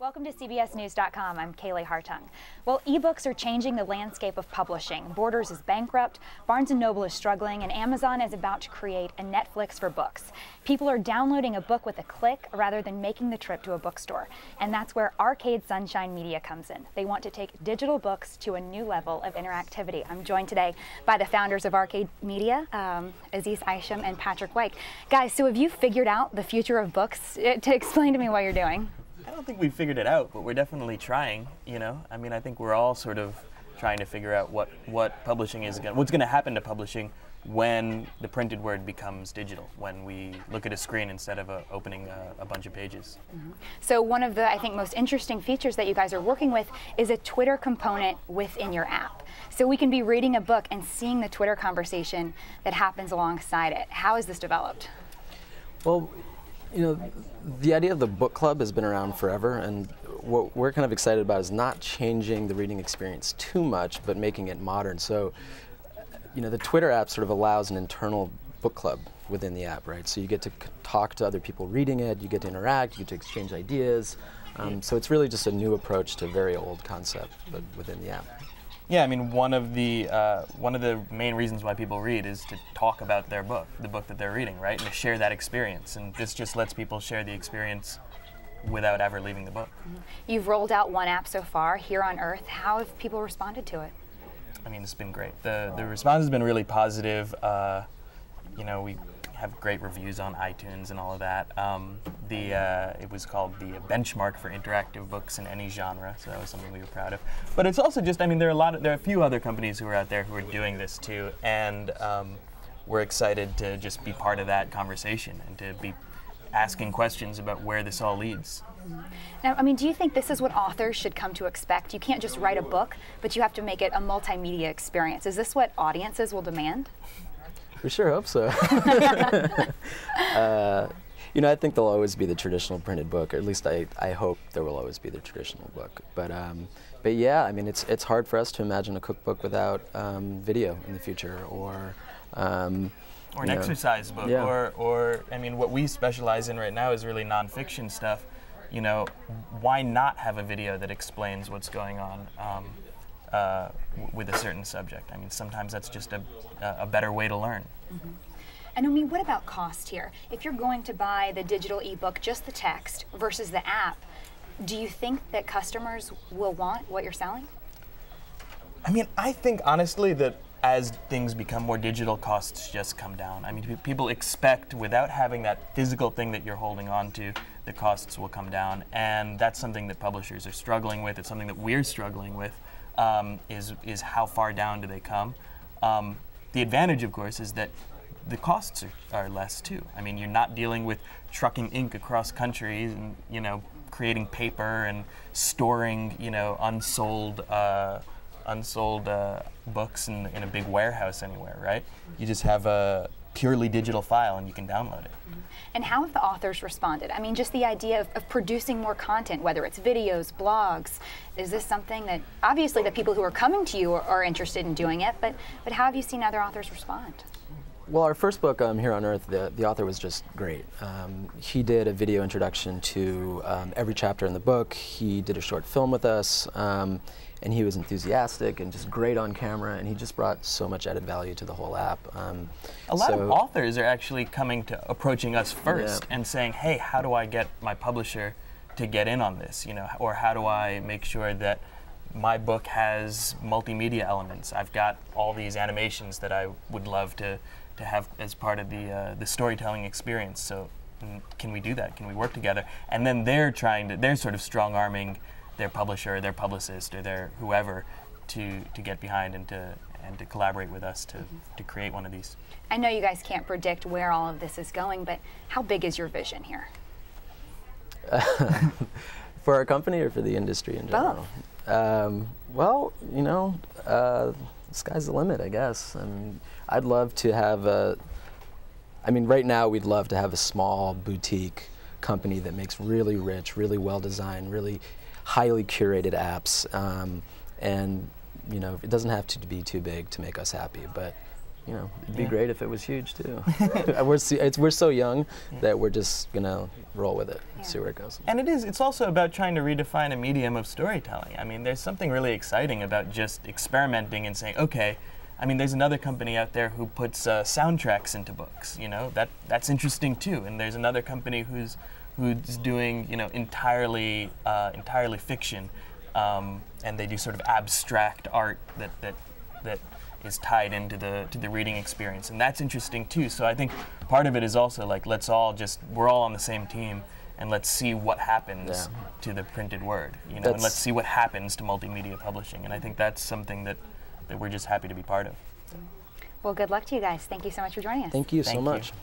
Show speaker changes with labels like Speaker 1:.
Speaker 1: Welcome to CBSNews.com. I'm Kaylee Hartung. Well, ebooks are changing the landscape of publishing. Borders is bankrupt, Barnes & Noble is struggling, and Amazon is about to create a Netflix for books. People are downloading a book with a click rather than making the trip to a bookstore. And that's where Arcade Sunshine Media comes in. They want to take digital books to a new level of interactivity. I'm joined today by the founders of Arcade Media, Aziz, Isham, and Patrick White. Guys, so have you figured out the future of books? To explain to me what you're doing.
Speaker 2: I don't think we've figured it out, but we're definitely trying, you know? I mean, I think we're all sort of trying to figure out what publishing is, what's going to happen to publishing when the printed word becomes digital, when we look at a screen instead of opening a bunch of pages.
Speaker 1: Mm-hmm. So one of the, I think, most interesting features that you guys are working with is a Twitter component within your app. So we can be reading a book and seeing the Twitter conversation that happens alongside it. How is this developed?
Speaker 3: Well, you know, the idea of the book club has been around forever, and what we're kind of excited about is not changing the reading experience too much, but making it modern. So, you know, the Twitter app sort of allows an internal book club within the app, right? So you get to talk to other people reading it, you get to interact, you get to exchange ideas. So it's really just a new approach to a very old concept, but within the app.
Speaker 2: Yeah, I mean, one of the main reasons why people read is to talk about their book, the book that they're reading, right? And to share that experience. And this just lets people share the experience without ever leaving the book.
Speaker 1: Mm-hmm. You've rolled out one app so far, Here on Earth. How have people responded to it?
Speaker 2: I mean, it's been great. The response has been really positive. You know, we have great reviews on iTunes and all of that. It was called the benchmark for interactive books in any genre, so that was something we were proud of. But it's also just, I mean, there are a few other companies who are out there who are doing this too, and we're excited to just be part of that conversation and to be asking questions about where this all leads.
Speaker 1: Now, I mean, do you think this is what authors should come to expect? You can't just write a book, but you have to make it a multimedia experience. Is this what audiences will demand?
Speaker 3: We sure hope so. You know, I think there'll always be the traditional printed book, or at least I hope there will always be the traditional book. But yeah, I mean, it's hard for us to imagine a cookbook without video in the future, or
Speaker 2: an exercise book,
Speaker 3: yeah.
Speaker 2: or I mean, what we specialize in right now is really nonfiction stuff. You know, why not have a video that explains what's going on with a certain subject? I mean, sometimes that's just a better way to learn.
Speaker 1: Mm-hmm. And I mean, what about cost here? If you're going to buy the digital ebook, just the text, versus the app, do you think that customers will want what you're selling?
Speaker 2: I mean, I think honestly that as things become more digital, costs just come down. I mean, people expect, without having that physical thing that you're holding on to, the costs will come down. And that's something that publishers are struggling with. It's something that we're struggling with, is how far down do they come? The advantage, of course, is that the costs are less too. I mean, you're not dealing with trucking ink across countries and, you know, creating paper and storing, you know, unsold books in a big warehouse anywhere, right? You just have a purely digital file and you can download it.
Speaker 1: Mm-hmm. And how have the authors responded? I mean, just the idea of producing more content, whether it's videos, blogs, is this something that, obviously the people who are coming to you are interested in doing it, but how have you seen other authors respond?
Speaker 3: Well, our first book, Here on Earth, the author was just great. He did a video introduction to every chapter in the book. He did a short film with us, and he was enthusiastic and just great on camera, and he just brought so much added value to the whole app.
Speaker 2: A lot of authors are actually approaching us first, yeah, and saying, hey, how do I get my publisher to get in on this, you know, or how do I make sure that my book has multimedia elements? I've got all these animations that I would love to have as part of the storytelling experience. So can we do that? Can we work together? And then they're sort of strong-arming their publisher, or their publicist, or their whoever to get behind and to collaborate with us to create one of these.
Speaker 1: I know you guys can't predict where all of this is going, but how big is your vision here?
Speaker 3: For our company or for the industry in general?
Speaker 1: Both.
Speaker 3: Well, you know, the sky's the limit, I guess. I mean, I'd love to have right now we'd love to have a small boutique company that makes really rich, really well-designed, really highly curated apps. And, you know, it doesn't have to be too big to make us happy, but you know, it'd be great if it was huge too. We're so young that we're just gonna roll with it and see where it goes.
Speaker 2: And it's also about trying to redefine a medium of storytelling. I mean, there's something really exciting about just experimenting and saying, okay, I mean, there's another company out there who puts soundtracks into books, you know, that's interesting too. And there's another company who's doing, you know, entirely fiction, and they do sort of abstract art that is tied into the reading experience, and that's interesting too. So I think part of it is also like, we're all on the same team, and let's see what happens to the printed word, you know, and let's see what happens to multimedia publishing. And I think that's something that we're just happy to be part of.
Speaker 1: Well, good luck to you guys. Thank you so much for joining us.
Speaker 3: Thank you so much.
Speaker 2: You.